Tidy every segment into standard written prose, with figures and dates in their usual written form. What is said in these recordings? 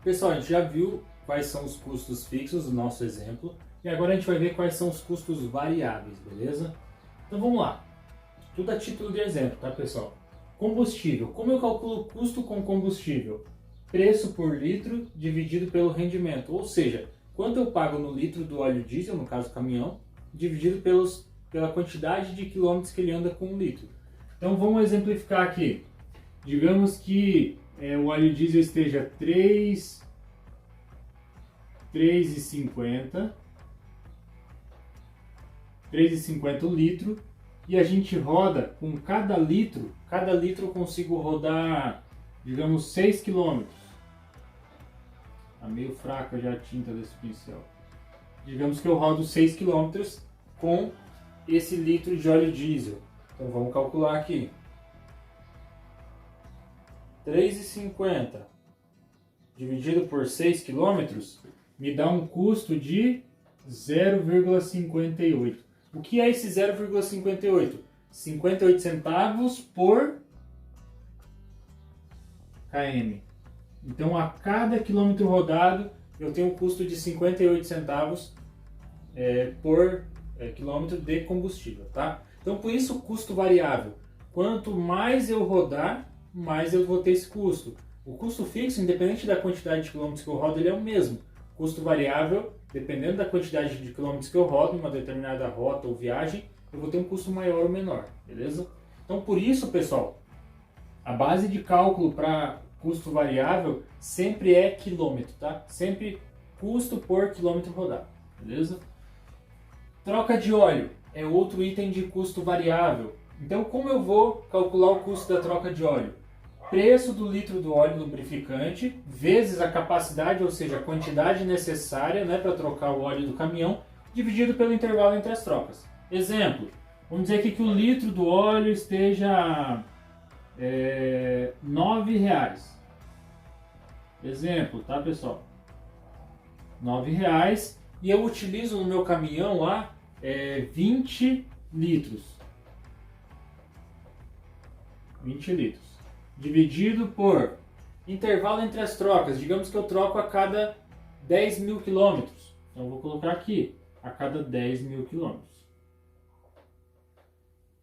Pessoal, a gente já viu quais são os custos fixos do nosso exemplo e agora a gente vai ver quais são os custos variáveis, beleza? Então vamos lá. Tudo a título de exemplo, tá, pessoal? Combustível. Como eu calculo o custo com combustível? Preço por litro dividido pelo rendimento, ou seja, quanto eu pago no litro do óleo diesel, no caso caminhão, dividido pela quantidade de quilômetros que ele anda com um litro. Então vamos exemplificar aqui. Digamos que o óleo diesel esteja 3,50 o litro e a gente roda com cada litro eu consigo rodar, digamos, 6 km. Está meio fraca já a tinta desse pincel. Digamos que eu rodo 6 km com esse litro de óleo diesel. Então vamos calcular aqui. 3,50 dividido por 6 km me dá um custo de 0,58. O que é esse 0,58? 58 centavos por km. Então, a cada quilômetro rodado, eu tenho um custo de 58 centavos por quilômetro de combustível, tá? Então, por isso, o custo variável. Quanto mais eu rodar, mais eu vou ter esse custo. O custo fixo, independente da quantidade de quilômetros que eu rodo, ele é o mesmo. Custo variável, dependendo da quantidade de quilômetros que eu rodo em uma determinada rota ou viagem, eu vou ter um custo maior ou menor, beleza? Então, por isso, pessoal, a base de cálculo para custo variável sempre é quilômetro, tá? Sempre custo por quilômetro rodado, beleza? Troca de óleo é outro item de custo variável. Então, como eu vou calcular o custo da troca de óleo? Preço do litro do óleo lubrificante vezes a capacidade, ou seja, a quantidade necessária, né, para trocar o óleo do caminhão, dividido pelo intervalo entre as trocas. Exemplo, vamos dizer aqui que o litro do óleo esteja R$9. Exemplo, tá, pessoal? R$9 e eu utilizo no meu caminhão lá 20 litros. 20 litros. Dividido por intervalo entre as trocas. Digamos que eu troco a cada 10 mil quilômetros. Então eu vou colocar aqui, a cada 10 mil quilômetros.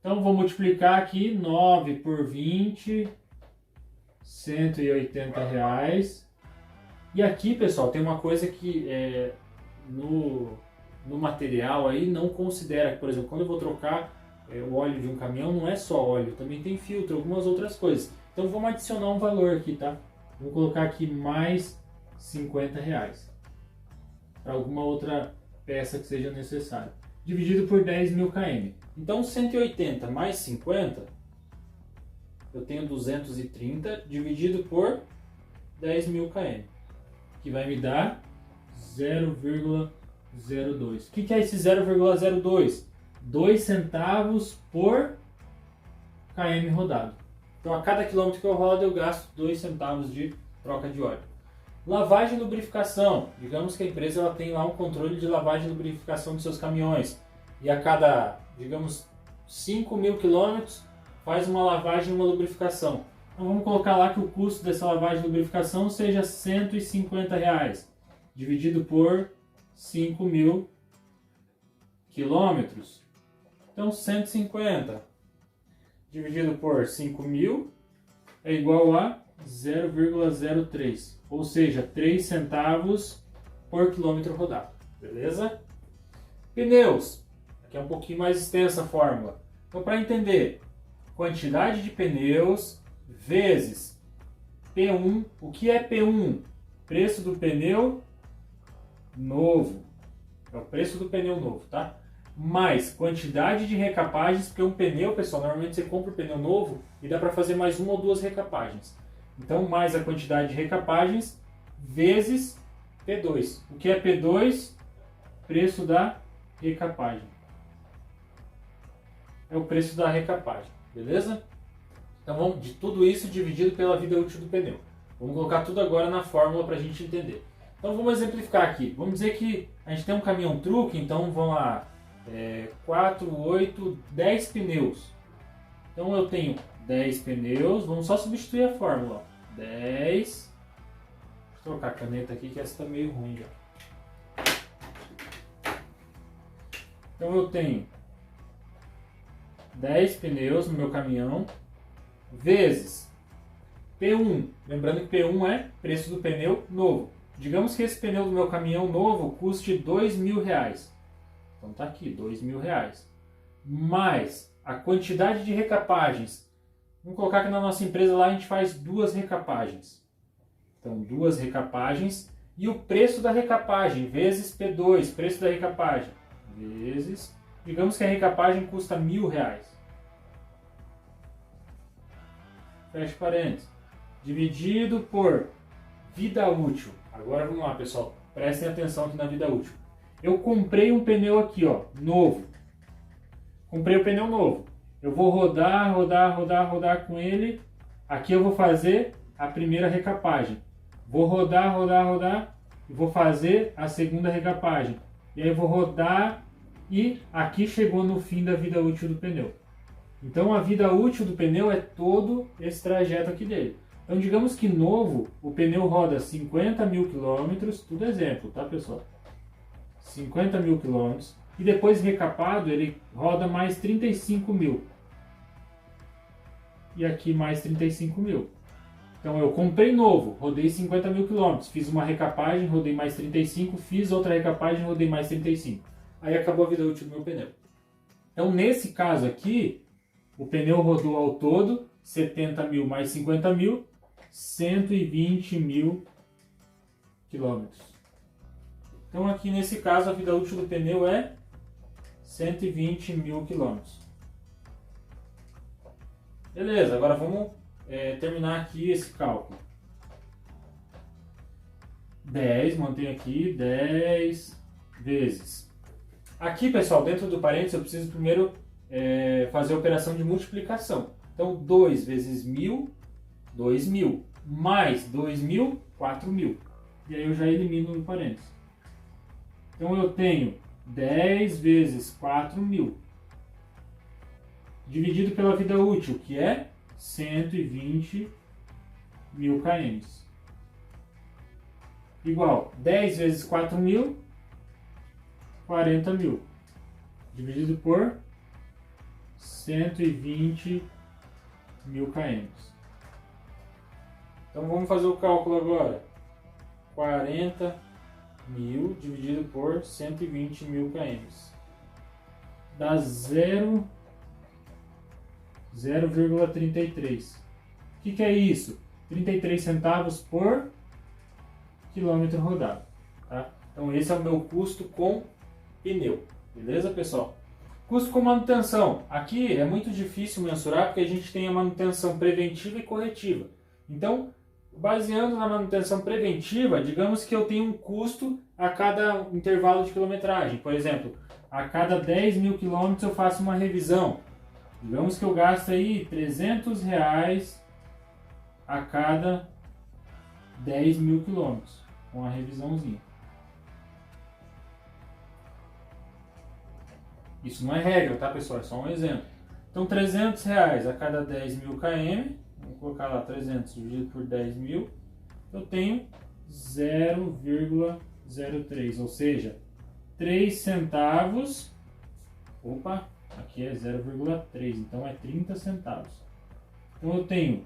Então vou multiplicar aqui 9 por 20, R$180. E aqui, pessoal, tem uma coisa que no material aí não considera, por exemplo, quando eu vou trocar o óleo de um caminhão, não é só óleo, também tem filtro, algumas outras coisas. Então vamos adicionar um valor aqui, tá? Vou colocar aqui mais R$50 para alguma outra peça que seja necessária. Dividido por 10 mil km. Então 180 mais 50, eu tenho 230 dividido por 10 mil km, que vai me dar 0,02. O que é esse 0,02? 2 centavos por km rodado. Então, a cada quilômetro que eu rodo, eu gasto 2 centavos de troca de óleo. Lavagem e lubrificação. Digamos que a empresa ela tem lá um controle de lavagem e lubrificação dos seus caminhões. E a cada, digamos, 5 mil quilômetros, faz uma lavagem e uma lubrificação. Então, vamos colocar lá que o custo dessa lavagem e lubrificação seja R$150, dividido por 5 mil quilômetros. Então, 150 dividido por 5 mil é igual a 0,03, ou seja, 3 centavos por quilômetro rodado, beleza? Pneus, aqui é um pouquinho mais extensa a fórmula. Então, para entender, quantidade de pneus vezes P1. O que é P1? Preço do pneu novo. É o preço do pneu novo, tá? Mais quantidade de recapagens, porque um pneu, pessoal, normalmente você compra um pneu novo e dá para fazer mais uma ou duas recapagens. Então, mais a quantidade de recapagens vezes P2. O que é P2? Preço da recapagem. É o preço da recapagem, beleza? Então, vamos de tudo isso dividido pela vida útil do pneu. Vamos colocar tudo agora na fórmula para a gente entender. Então, vamos exemplificar aqui. Vamos dizer que a gente tem um caminhão truque, então vamos lá, 4, 8, 10 pneus. Então eu tenho 10 pneus, vamos só substituir a fórmula. 10 trocar a caneta aqui que essa tá meio ruim já. Então eu tenho 10 pneus no meu caminhão, vezes P1. Lembrando que P1 é preço do pneu novo. Digamos que esse pneu do meu caminhão novo custe R$2.000. Então tá aqui, R$2.000. Mais a quantidade de recapagens. Vamos colocar que na nossa empresa lá a gente faz 2 recapagens. Então 2 recapagens. E o preço da recapagem, vezes P2, preço da recapagem, vezes... Digamos que a recapagem custa R$1.000. Fecha parênteses. Dividido por vida útil. Agora vamos lá, pessoal. Prestem atenção aqui na vida útil. Eu comprei um pneu aqui, ó, novo. Comprei o pneu novo. Eu vou rodar com ele. Aqui eu vou fazer a primeira recapagem. Vou rodar e vou fazer a segunda recapagem. E aí eu vou rodar e aqui chegou no fim da vida útil do pneu. Então a vida útil do pneu é todo esse trajeto aqui dele. Então digamos que novo, o pneu roda 50.000 quilômetros, tudo exemplo, tá pessoal? 50.000 quilômetros. E depois recapado ele roda mais 35.000. E aqui mais 35.000. Então eu comprei novo, rodei 50.000 quilômetros, fiz uma recapagem, rodei mais 35, fiz outra recapagem, rodei mais 35. Aí acabou a vida útil do meu pneu. Então nesse caso aqui, o pneu rodou ao todo 70.000 mais 50.000, 120.000 quilômetros. Então aqui nesse caso a vida útil do pneu é 120.000 quilômetros. Beleza, agora vamos terminar aqui esse cálculo. 10, mantenho aqui, 10 vezes. Aqui, pessoal, dentro do parênteses, eu preciso primeiro fazer a operação de multiplicação. Então, 2 vezes 1.000, 2.000. Mais 2.000, 4.000. E aí eu já elimino no parênteses. Então, eu tenho 10 vezes 4.000. Dividido pela vida útil, que é 120.000 km. Igual 10 vezes 4.000, 40.000. Dividido por 120.000 km. Então vamos fazer o cálculo agora. 40.000 dividido por 120.000 km. Dá 0,33. O que é isso? 33 centavos por quilômetro rodado. Tá? Então esse é o meu custo com pneu. Beleza, pessoal? Custo com manutenção. Aqui é muito difícil mensurar porque a gente tem a manutenção preventiva e corretiva. Então, baseando na manutenção preventiva, digamos que eu tenho um custo a cada intervalo de quilometragem. Por exemplo, a cada 10.000 quilômetros eu faço uma revisão. Digamos que eu gasto aí R$300 a cada 10.000 quilômetros com a revisãozinha. Isso não é regra, tá, pessoal? É só um exemplo. Então, R$300 a cada 10.000 km, vamos colocar lá 300 dividido por 10.000, eu tenho 0,03, ou seja, 3 centavos. Opa, aqui é 0,3, então é 30 centavos. Então eu tenho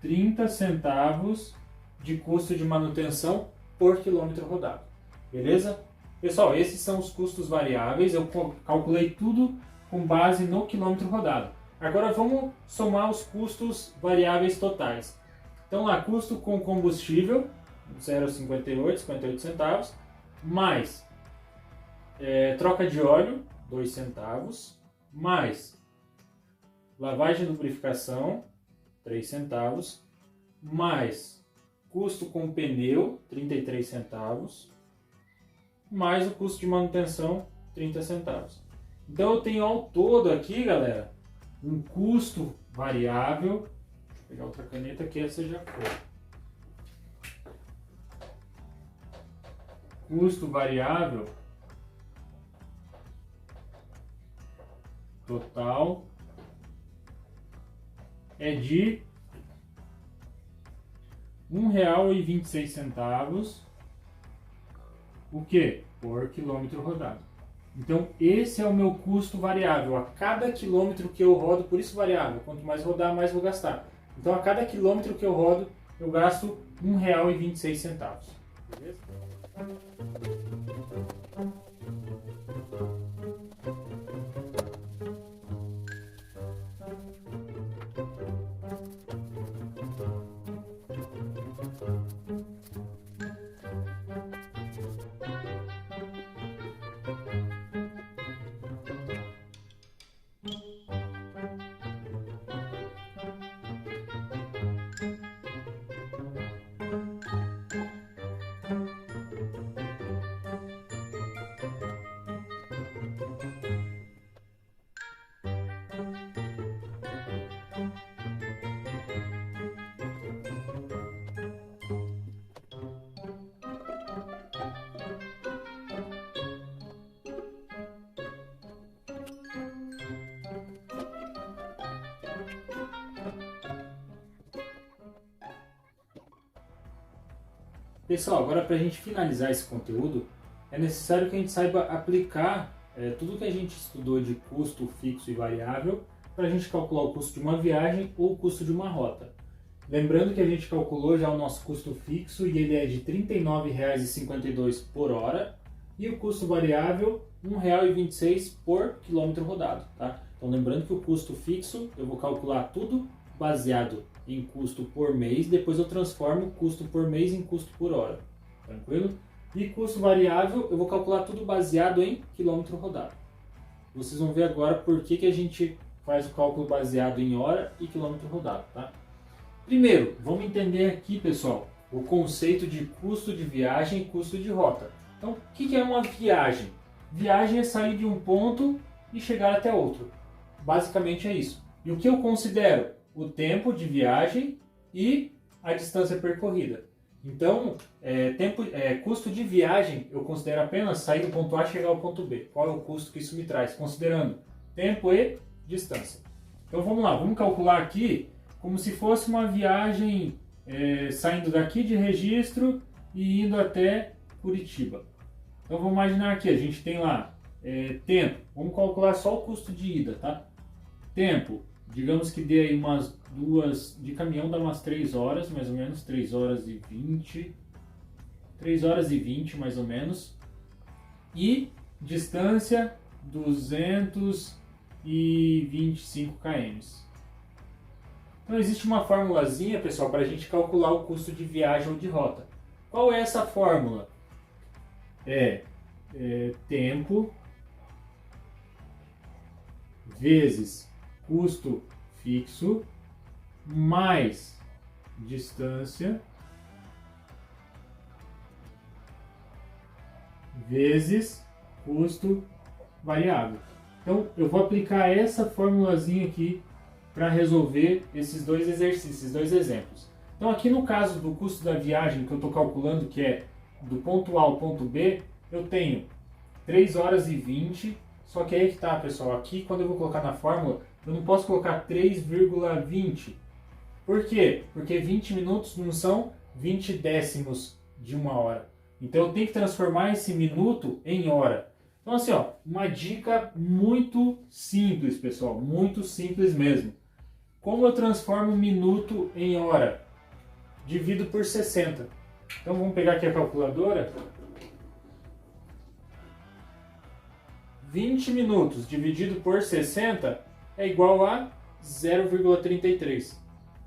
30 centavos de custo de manutenção por quilômetro rodado. Beleza? Pessoal, esses são os custos variáveis. Eu calculei tudo com base no quilômetro rodado. Agora vamos somar os custos variáveis totais. Então lá, custo com combustível, 0,58 centavos, mais troca de óleo, 2 centavos, mais lavagem e lubrificação, 3 centavos, mais custo com pneu, 33 centavos, mais o custo de manutenção, 30 centavos. Então eu tenho ao todo aqui, galera, um custo variável. Deixa eu pegar outra caneta que essa já foi. Custo variável total é de R$ 1,26, o que? Por quilômetro rodado. Então esse é o meu custo variável, a cada quilômetro que eu rodo, por isso variável, quanto mais rodar, mais vou gastar. Então a cada quilômetro que eu rodo, eu gasto R$ 1,26. Beleza? Pessoal, agora para a gente finalizar esse conteúdo, é necessário que a gente saiba aplicar tudo que a gente estudou de custo fixo e variável para a gente calcular o custo de uma viagem ou o custo de uma rota. Lembrando que a gente calculou já o nosso custo fixo e ele é de R$ 39,52 por hora e o custo variável R$ 1,26 por quilômetro rodado. Tá? Então lembrando que o custo fixo eu vou calcular tudo baseado em custo por mês, depois eu transformo o custo por mês em custo por hora, tranquilo? E custo variável eu vou calcular tudo baseado em quilômetro rodado. Vocês vão ver agora por que a gente faz o cálculo baseado em hora e quilômetro rodado, tá? Primeiro, vamos entender aqui, pessoal, o conceito de custo de viagem e custo de rota. Então, o que é uma viagem? Viagem é sair de um ponto e chegar até outro. Basicamente é isso. E o que eu considero? O tempo de viagem e a distância percorrida. Então, custo de viagem eu considero apenas sair do ponto A e chegar ao ponto B. Qual é o custo que isso me traz? Considerando tempo e distância. Então vamos lá, vamos calcular aqui como se fosse uma viagem saindo daqui de Registro e indo até Curitiba. Então vamos imaginar aqui, a gente tem lá tempo, vamos calcular só o custo de ida, tá? Tempo. Digamos que dê aí umas de caminhão dá umas 3 horas, mais ou menos, 3 horas e 20 mais ou menos. E distância 225 km. Então existe uma formulazinha, pessoal, para a gente calcular o custo de viagem ou de rota. Qual é essa fórmula? Tempo vezes custo fixo mais distância vezes custo variável. Então eu vou aplicar essa formulazinha aqui para resolver esses dois exercícios, esses dois exemplos. Então aqui no caso do custo da viagem que eu estou calculando, que é do ponto A ao ponto B, eu tenho 3 horas e 20, só que aí que tá, pessoal, aqui quando eu vou colocar na fórmula, eu não posso colocar 3,20. Por quê? Porque 20 minutos não são 20 décimos de uma hora. Então eu tenho que transformar esse minuto em hora. Então assim, ó, uma dica muito simples, pessoal, muito simples mesmo. Como eu transformo minuto em hora? Divido por 60. Então vamos pegar aqui a calculadora. 20 minutos dividido por 60 é igual a 0,33.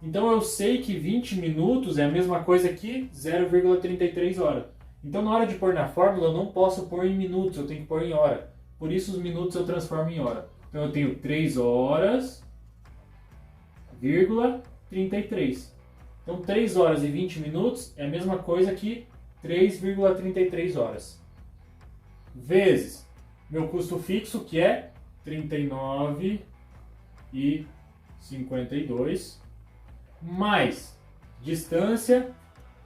Então eu sei que 20 minutos é a mesma coisa que 0,33 horas. Então na hora de pôr na fórmula eu não posso pôr em minutos, eu tenho que pôr em hora. Por isso os minutos eu transformo em hora. Então eu tenho 3 horas, 33. Então 3 horas e 20 minutos é a mesma coisa que 3,33 horas. Vezes meu custo fixo, que é 39,52, mais distância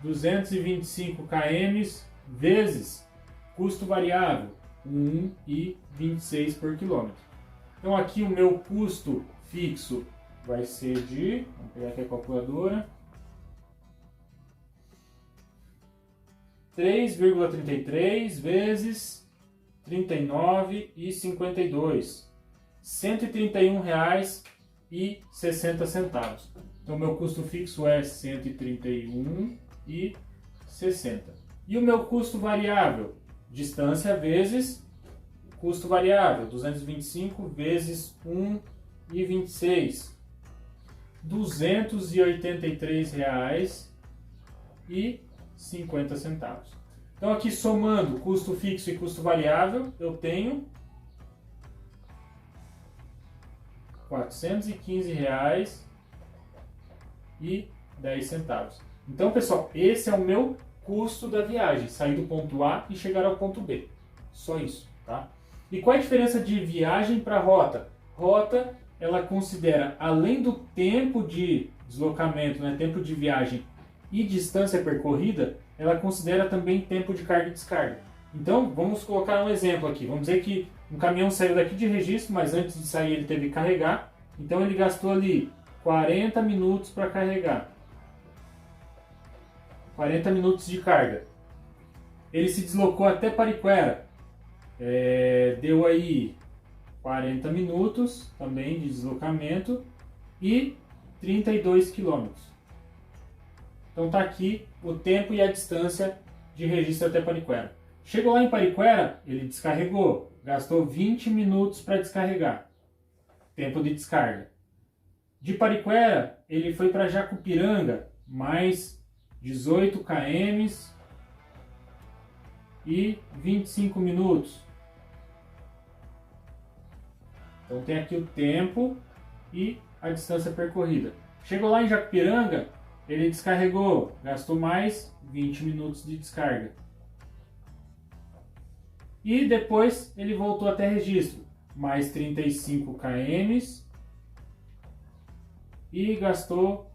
225 km vezes custo variável 1,26 por quilômetro. Então aqui o meu custo fixo vai ser de, vamos pegar aqui a calculadora, 3,33 vezes 39,52. R$131,60. Então, meu custo fixo é R$131,60. E o meu custo variável? Distância vezes custo variável. 225 vezes 1,26. R$283,50. Então, aqui somando custo fixo e custo variável, eu tenho R$415,10. Então, pessoal, esse é o meu custo da viagem, sair do ponto A e chegar ao ponto B. Só isso, tá? E qual é a diferença de viagem para rota? Rota, ela considera, além do tempo de deslocamento, né, tempo de viagem e distância percorrida, ela considera também tempo de carga e descarga. Então, vamos colocar um exemplo aqui. Vamos dizer que um caminhão saiu daqui de Registro, mas antes de sair ele teve que carregar. Então, ele gastou ali 40 minutos para carregar. 40 minutos de carga. Ele se deslocou até Pariquera. Deu aí 40 minutos também de deslocamento e 32 quilômetros. Então tá aqui o tempo e a distância de Registro até Pariquera. Chegou lá em Pariquera, ele descarregou, gastou 20 minutos para descarregar. Tempo de descarga. De Pariquera, ele foi para Jacupiranga, mais 18 km e 25 minutos. Então tem aqui o tempo e a distância percorrida. Chegou lá em Jacupiranga, ele descarregou, gastou mais 20 minutos de descarga. E depois ele voltou até Registro, mais 35 km e gastou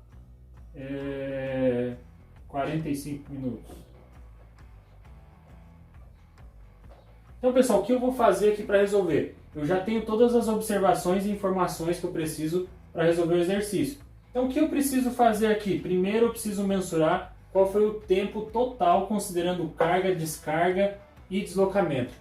45 minutos. Então, pessoal, o que eu vou fazer aqui para resolver? Eu já tenho todas as observações e informações que eu preciso para resolver o exercício. Então, o que eu preciso fazer aqui? Primeiro, eu preciso mensurar qual foi o tempo total, considerando carga, descarga e deslocamento.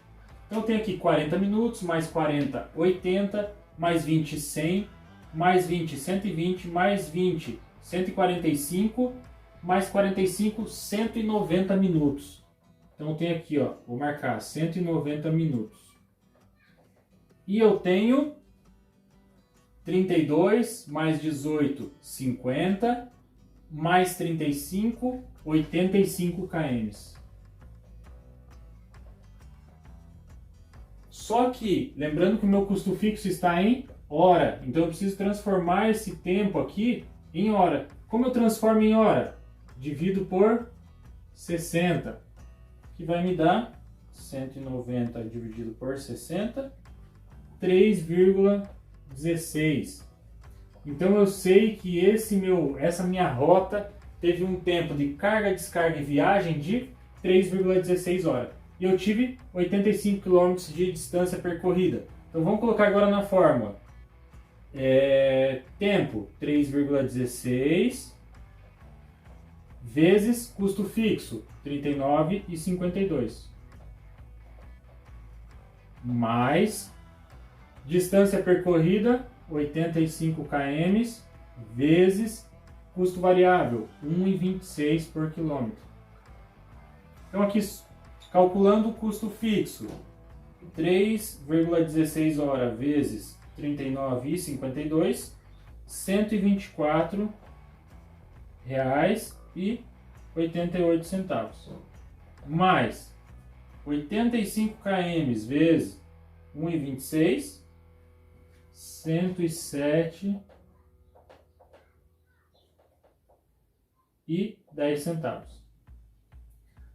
Então, eu tenho aqui 40 minutos, mais 40, 80, mais 20, 100, mais 20, 120, mais 20, 145, mais 45, 190 minutos. Então, eu tenho aqui, ó, vou marcar 190 minutos. E eu tenho 32 mais 18, 50, mais 35, 85 km. Só que, lembrando que o meu custo fixo está em hora, então eu preciso transformar esse tempo aqui em hora. Como eu transformo em hora? Divido por 60, que vai me dar 190 dividido por 60, 3,16. Então eu sei que essa minha rota teve um tempo de carga, descarga e viagem de 3,16 horas. E eu tive 85 km de distância percorrida. Então vamos colocar agora na fórmula. Tempo 3,16 vezes custo fixo 39,52 mais distância percorrida 85 km vezes custo variável 1,26 por quilômetro. Então aqui, calculando o custo fixo, 3,16 horas vezes 39,52, R$124,88. Mais 85 km vezes 1,26, R$107,10.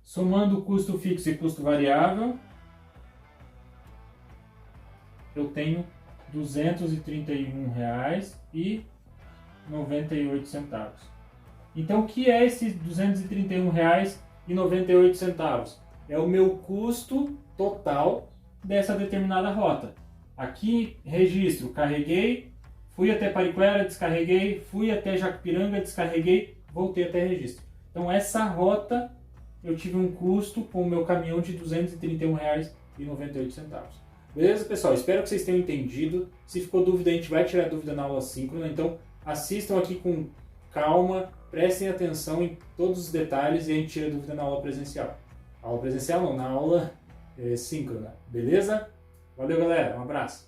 Somando o custo fixo e custo variável, eu tenho R$231,98. Então, o que é esse R$231,98? É o meu custo total dessa determinada rota. Aqui, Registro, carreguei, fui até Pariquera, descarreguei, fui até Jacupiranga, descarreguei, voltei até Registro. Então, essa rota eu tive um custo com o meu caminhão de R$ 231,98. Beleza, pessoal? Espero que vocês tenham entendido. Se ficou dúvida, a gente vai tirar dúvida na aula síncrona. Então, assistam aqui com calma, prestem atenção em todos os detalhes e a gente tira dúvida na aula presencial. Aula presencial não, na aula síncrona. Beleza? Valeu, galera. Um abraço.